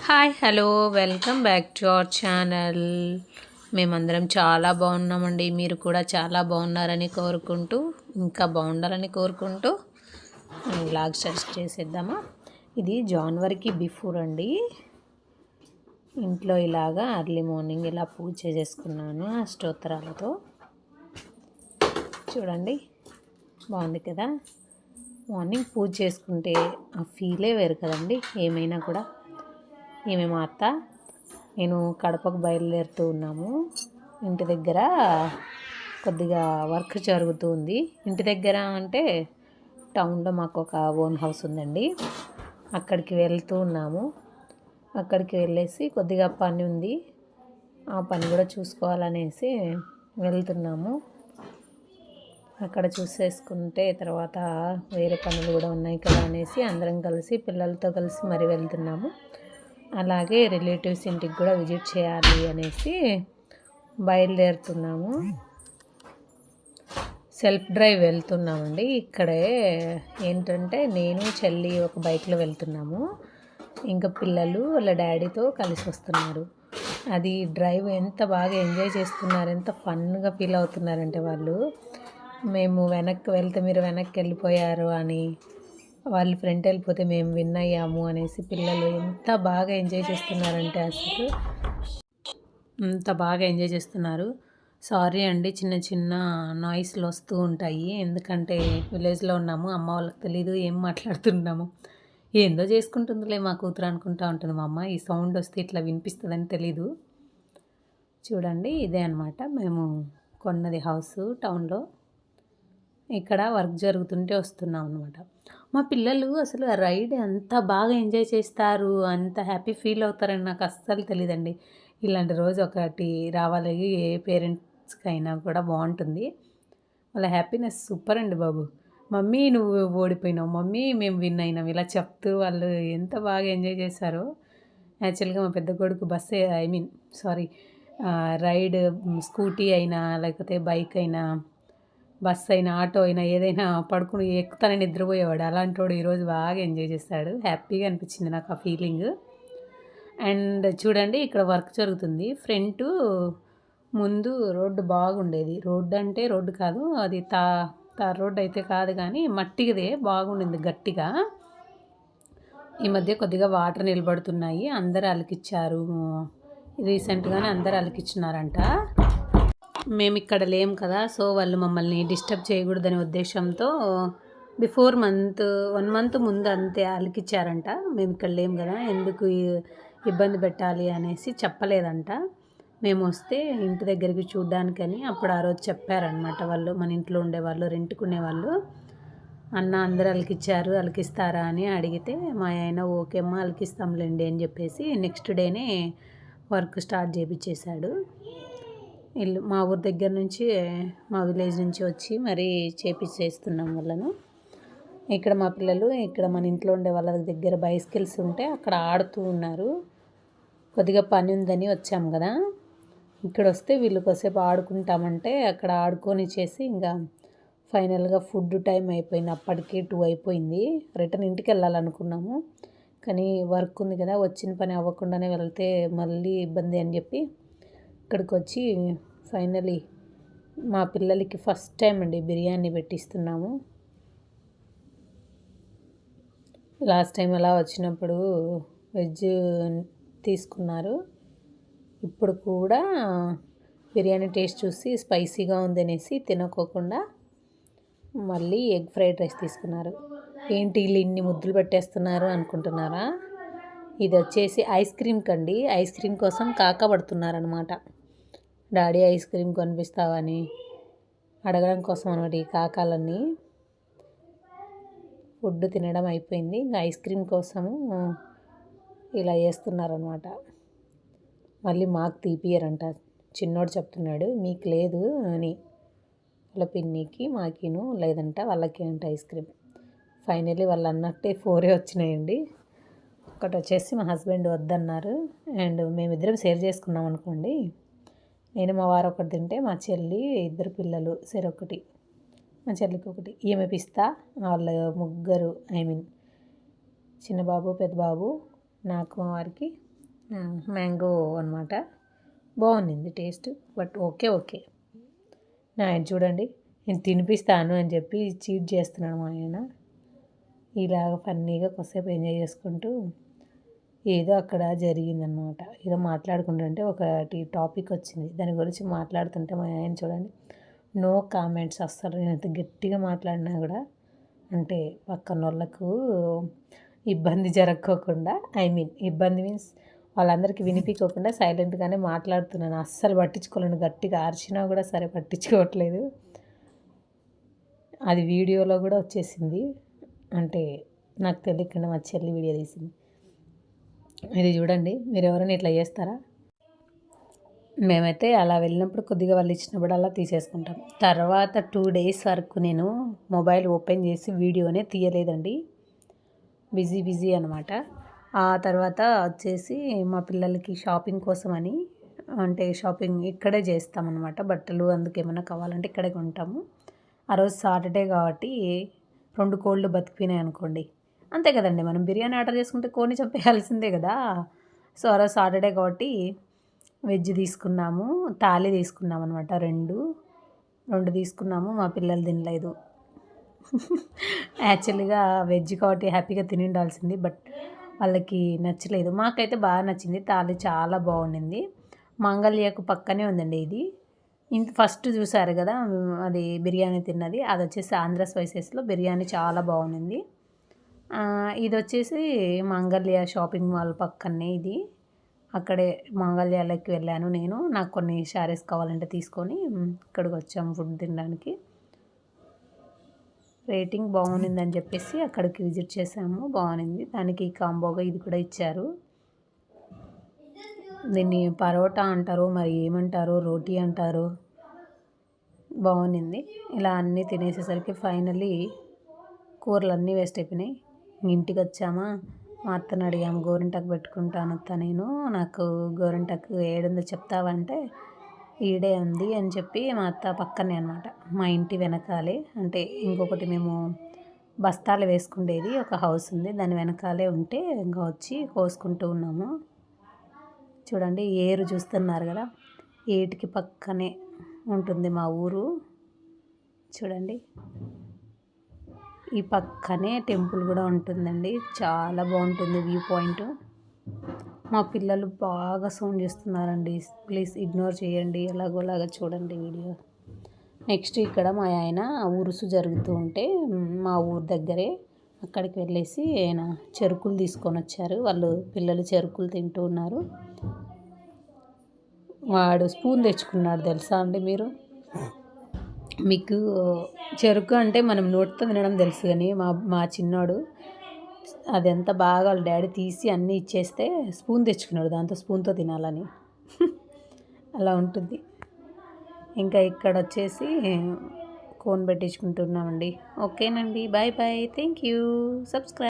Hi hello welcome back to our channel. మేమందరం చాలా బాగున్నామండి. మీరు కూడా చాలా బాగున్నారని కోరుకుంటూ ఇంకా బాగుండాలని కోరుకుంటూ వ్లాగ్ స్టార్ట్ చేసేద్దామా. ఇది జనవరికి బిఫోర్ అండి. ఇంట్లో ఇలాగా ఎర్లీ మార్నింగ్ ఇలా పూజ చేసేసుకున్నాను ఆ స్తోత్రాలతో. చూడండి బాగుంది కదా. మార్నింగ్ పూజ చేసుకుంటే ఆ ఫీలే వేరు కదండి. ఏమైనా కూడా మా అత్త నేను కడపకు బయలుదేరుతూ ఉన్నాము. ఇంటి దగ్గర కొద్దిగా వర్క్ జరుగుతూ ఉంది. ఇంటి దగ్గర అంటే టౌన్లో మాకు ఒక ఓన్ హౌస్ ఉందండి. అక్కడికి వెళ్తూ ఉన్నాము. అక్కడికి వెళ్ళేసి కొద్దిగా పని ఉంది, ఆ పని కూడా చూసుకోవాలనేసి వెళ్తున్నాము. అక్కడ చూసేసుకుంటే తర్వాత వేరే పనులు కూడా ఉన్నాయి కదా అనేసి అందరం కలిసి పిల్లలతో కలిసి మరి వెళ్తున్నాము. అలాగే రిలేటివ్స్ ఇంటికి కూడా విజిట్ చేయాలి అనేసి బయలుదేరుతున్నాము. సెల్ఫ్ డ్రైవ్ వెళ్తున్నామండి. ఇక్కడే ఏంటంటే నేను చెల్లి ఒక బైక్లో వెళ్తున్నాము. ఇంకా పిల్లలు వాళ్ళ డాడీతో కలిసి వస్తున్నారు. అది డ్రైవ్ ఎంత బాగా ఎంజాయ్ చేస్తున్నారు, ఎంత ఫన్గా ఫీల్ అవుతున్నారంటే వాళ్ళు. మేము వెనక్కి వెళ్తే మీరు వెనక్కి వెళ్ళిపోయారు అని, వాళ్ళు ఫ్రంట్ వెళ్ళిపోతే మేము విన్ అయ్యాము అనేసి పిల్లలు ఎంత బాగా ఎంజాయ్ చేస్తున్నారంటే అసలు అంత బాగా ఎంజాయ్ చేస్తున్నారు. సారీ అండి, చిన్న చిన్న నాయిస్లు వస్తూ ఉంటాయి. ఎందుకంటే విలేజ్లో ఉన్నాము, అమ్మ వాళ్ళకి తెలీదు ఏం మాట్లాడుతున్నాము. ఏందో చేసుకుంటుందిలే మా కూతురు అనుకుంటా ఉంటుంది మా అమ్మ. ఈ సౌండ్ వస్తే ఇట్లా వినిపిస్తుందని తెలీదు. చూడండి ఇదే అనమాట మేము కొన్నది హౌస్ టౌన్లో. ఇక్కడ వర్క్ జరుగుతుంటే వస్తున్నాం అనమాట. మా పిల్లలు అసలు ఆ రైడ్ ఎంత బాగా ఎంజాయ్ చేస్తారు, అంత హ్యాపీ ఫీల్ అవుతారని నాకు అస్సలు తెలియదండి. ఇలాంటి రోజు ఒకటి రావాలి ఏ పేరెంట్స్కైనా కూడా బాగుంటుంది. వాళ్ళ హ్యాపీనెస్ సూపర్ అండి బాబు. మమ్మీ నువ్వు ఓడిపోయినావు, మమ్మీ మేము విన్ అయినాం, ఇలా చెప్తూ వాళ్ళు ఎంత బాగా ఎంజాయ్ చేశారో. యాక్చువల్గా మా పెద్ద కొడుకు బస్సే రైడ్ స్కూటీ అయినా లేకపోతే బైక్ అయినా బస్సు అయినా ఆటో అయినా ఏదైనా పడుకుని ఎక్కుతానని నిద్రపోయేవాడు. అలాంటి వాడు ఈరోజు బాగా ఎంజాయ్ చేస్తాడు. హ్యాపీగా అనిపించింది నాకు ఆ ఫీలింగ్. అండ్ చూడండి ఇక్కడ వర్క్ జరుగుతుంది. ఫ్రంట్ ముందు రోడ్డు బాగుండేది. రోడ్డు అంటే రోడ్డు కాదు, అది తార్ రోడ్డు అయితే కాదు కానీ మట్టిదే బాగుండింది గట్టిగా. ఈ మధ్య కొద్దిగా వాటర్ నిలబడుతున్నాయి. అందరూ అలికిచ్చారు, రీసెంట్గానే అందరూ అలికిచ్చినారంట. మేము ఇక్కడ లేము కదా, సో వాళ్ళు మమ్మల్ని డిస్టర్బ్ చేయకూడదనే ఉద్దేశంతో బిఫోర్ 1 మంత్ ముందు అంతే అలికిచ్చారంట. మేము ఇక్కడ లేము కదా, ఎందుకు ఇబ్బంది పెట్టాలి అనేసి చెప్పలేదంట. మేము వస్తే ఇంటి దగ్గరికి చూడ్డానికని అప్పుడు ఆ రోజు చెప్పారనమాట వాళ్ళు, మన ఇంట్లో ఉండేవాళ్ళు, రెంట్కునేవాళ్ళు. అన్న అందరూ అలికిచ్చారు, అలికిస్తారా అని అడిగితే మా ఆయన ఓకే అమ్మా అలికిస్తాంలేండి అని చెప్పేసి నెక్స్ట్ డేనే వర్క్ స్టార్ట్ చేయించేశాడు. మా ఊరి దగ్గర నుంచి, మా విలేజ్ నుంచి వచ్చి మరీ చేపిచ్చేస్తున్నాం వాళ్ళను. ఇక్కడ మా పిల్లలు ఇక్కడ మన ఇంట్లో ఉండే వాళ్ళ దగ్గర బైసికల్స్ ఉంటే అక్కడ ఆడుతూ ఉన్నారు. కొద్దిగా పని ఉందని వచ్చాం కదా, ఇక్కడ వస్తే వీళ్ళు కొద్దిసేపు ఆడుకుంటామంటే అక్కడ ఆడుకొని చేసి ఇంకా ఫైనల్గా ఫుడ్ టైం అయిపోయింది. అప్పటికే 2 అయిపోయింది. రిటర్న్ ఇంటికి వెళ్ళాలనుకున్నాము కానీ వర్క్ ఉంది కదా, వచ్చిన పని అవ్వకుండానే వెళ్తే మళ్ళీ ఇబ్బంది అని చెప్పి ఇక్కడికి వచ్చి ఫైనలీ మా పిల్లలకి ఫస్ట్ టైం అండి బిర్యానీ పెట్టిస్తున్నాము. లాస్ట్ టైం అలా వచ్చినప్పుడు వెజ్ తీసుకున్నారు. ఇప్పుడు కూడా బిర్యానీ టేస్ట్ చూసి స్పైసీగా ఉందనేసి తినకోకుండా మళ్ళీ ఎగ్ ఫ్రైడ్ రైస్ తీసుకున్నారు. ఏంటి వీళ్ళు ఇన్ని ముద్దులు పెట్టేస్తున్నారు అనుకుంటున్నారా? ఇది వచ్చేసి ఐస్ క్రీమ్ కండి. ఐస్ క్రీమ్ కోసం కాకపడుతున్నారనమాట. డాడీ ఐస్ క్రీమ్ కొనిపిస్తావని అడగడం కోసం అనమాట ఈ కాకాలన్నీ. ఫుడ్ తినడం అయిపోయింది, ఇంకా ఐస్ క్రీమ్ కోసము ఇలా చేస్తున్నారనమాట. మళ్ళీ మాకు తీపియరంట. చిన్నోడు చెప్తున్నాడు మీకు లేదు అని, వాళ్ళ పిన్నికి మాకిను లేదంట, వాళ్ళకి అంట ఐస్ క్రీమ్. ఫైనల్లీ వాళ్ళు అన్నట్టే 4 వచ్చినాయండి. ఒకటి వచ్చేసి మా హస్బెండ్ వద్దన్నారు అండ్ మేమిద్దరం షేర్ చేసుకున్నాం అనుకోండి. నేను మా వారు ఒకటి తింటే మా చెల్లి, 2 పిల్లలు ఒకటి, మా చెల్లికి ఒకటి. ఈమె పిస్తా వాళ్ళ ముగ్గురు చిన్న బాబు పెద్ద బాబు నాకు మా వారికి మ్యాంగో అనమాట. బాగుంది టేస్ట్. But okay okay. నా ఆయన చూడండి, నేను తినిపిస్తాను అని చెప్పి చీట్ చేస్తున్నాడు మా ఆయన. ఇలాగ ఫన్నీగా కొద్దిసేపు ఎంజాయ్ చేసుకుంటూ ఏదో అక్కడ జరిగిందనమాట. ఏదో మాట్లాడుకుంటుంటే ఒకటి టాపిక్ వచ్చింది. దాని గురించి మాట్లాడుతుంటే మా ఆయన చూడండి, నో కామెంట్స్ అస్సలు. నేను ఎంత గట్టిగా మాట్లాడినా కూడా అంటే పక్కనోళ్ళకు ఇబ్బంది జరగకోకుండా, ఇబ్బంది మీన్స్ వాళ్ళందరికీ వినిపించకుండా సైలెంట్గానే మాట్లాడుతున్నాను. అస్సలు పట్టించుకోలేను. గట్టిగా అరిచినా కూడా సరే పట్టించుకోవట్లేదు. అది వీడియోలో కూడా వచ్చేసింది. అంటే నాకు తెలియకుండా మా చెల్లి వీడియో తీసింది. ఇది చూడండి, మీరు ఎవరైనా ఇట్లా చేస్తారా? మేమైతే అలా వెళ్ళినప్పుడు కొద్దిగా వాళ్ళు ఇచ్చినప్పుడు అలా తీసేసుకుంటాం. తర్వాత 2 days వరకు నేను మొబైల్ ఓపెన్ చేసి వీడియోనే తీయలేదండి. బిజీ అనమాట. ఆ తర్వాత వచ్చేసి మా పిల్లలకి షాపింగ్ కోసమని, అంటే షాపింగ్ ఇక్కడే చేస్తామన్నమాట. బట్టలు అందుకేమన్నా కావాలంటే ఇక్కడే కొంటాము. ఆ రోజు సాటర్డే కాబట్టి 2 కోళ్ళు బతికిపోయినాయి అనుకోండి. అంతే కదండి, మనం బిర్యానీ ఆర్డర్ చేసుకుంటే కోడిని చంపేయాల్సిందే కదా. సో ఆ రోజు సాటర్డే కాబట్టి వెజ్ తీసుకున్నాము, తాళి తీసుకున్నాము అనమాట. రెండు తీసుకున్నాము. మా పిల్లలు తినలేదు. యాక్చువల్గా వెజ్ కాబట్టి హ్యాపీగా తిని ఉండాల్సింది, బట్ వాళ్ళకి నచ్చలేదు. మాకైతే బాగా నచ్చింది. తాళి చాలా బాగుండింది. మంగళ్యకు పక్కనే ఉందండి ఇది. ఫస్ట్ చూసారు కదా అది బిర్యానీ తిన్నది, అది వచ్చేసి ఆంధ్ర స్పైసెస్లో బిర్యానీ చాలా బాగుంది. ఇది వచ్చేసి మంగళ్య షాపింగ్ మాల్ పక్కనే ఇది. అక్కడే మంగళ్యాలకి వెళ్ళాను నేను. నాకు కొన్ని శారీస్ కావాలంటే తీసుకొని ఇక్కడికి వచ్చాము ఫుడ్ తినడానికి. రేటింగ్ బాగుండిందని చెప్పేసి అక్కడికి విజిట్ చేసాము. బాగుంది. దానికి కాంబోగా ఇది కూడా ఇచ్చారు. దీన్ని పరోటా అంటారు, మరి ఏమంటారు, రోటీ అంటారు. బాగుంది. ఇలా అన్నీ తినేసేసరికి ఫైనల్లీ కూరలు అన్నీ వేస్ట్ అయిపోయినాయి. ఇంటికి వచ్చామా, మా అత్తని అడిగాము, గోరింటాకు పెట్టుకుంటాను అత్త నేను, నాకు గోరింటాకు ఏడుందో చెప్తావంటే ఈడే ఉంది అని చెప్పి, మా అత్త పక్కనే అనమాట, మా ఇంటి వెనకాలే. అంటే ఇంకొకటి మేము బస్తాలు వేసుకుండేది ఒక హౌస్ ఉంది, దాని వెనకాలే ఉంటే ఇంకా వచ్చి కోసుకుంటూ ఉన్నాము. చూడండి, ఏరు చూస్తున్నారు కదా, ఏటికి పక్కనే ఉంటుంది మా ఊరు. చూడండి, ఈ పక్కనే టెంపుల్ కూడా ఉంటుందండి. చాలా బాగుంటుంది వ్యూ పాయింట్. మా పిల్లలు బాగా సౌండ్ చేస్తున్నారండి, ప్లీజ్ ఇగ్నోర్ చేయండి. ఎలాగోలాగా చూడండి వీడియో. నెక్స్ట్ ఇక్కడ మా ఆయన ఉరుసు జరుగుతూ ఉంటే మా ఊరు దగ్గరే అక్కడికి వెళ్ళేసి ఆయన చెరుకులు తీసుకొని వచ్చారు. వాళ్ళు పిల్లలు చెరుకులు తింటూ ఉన్నారు. వాడు స్పూన్ తెచ్చుకున్నాడు తెలుసా అండి మీరు? మీకు చెరుకు అంటే మనం నోటితో తినడం తెలుసు, కానీ మా చిన్నోడు అదంతా బాగా వాళ్ళ డాడీ తీసి అన్నీ ఇచ్చేస్తే స్పూన్ తెచ్చుకున్నాడు, దాంతో స్పూన్తో తినాలని. అలా ఉంటుంది. ఇంకా ఇక్కడ వచ్చేసి కోన్ పెట్టించుకుంటున్నామండి. ఓకేనండి, bye bye, thank you, subscribe.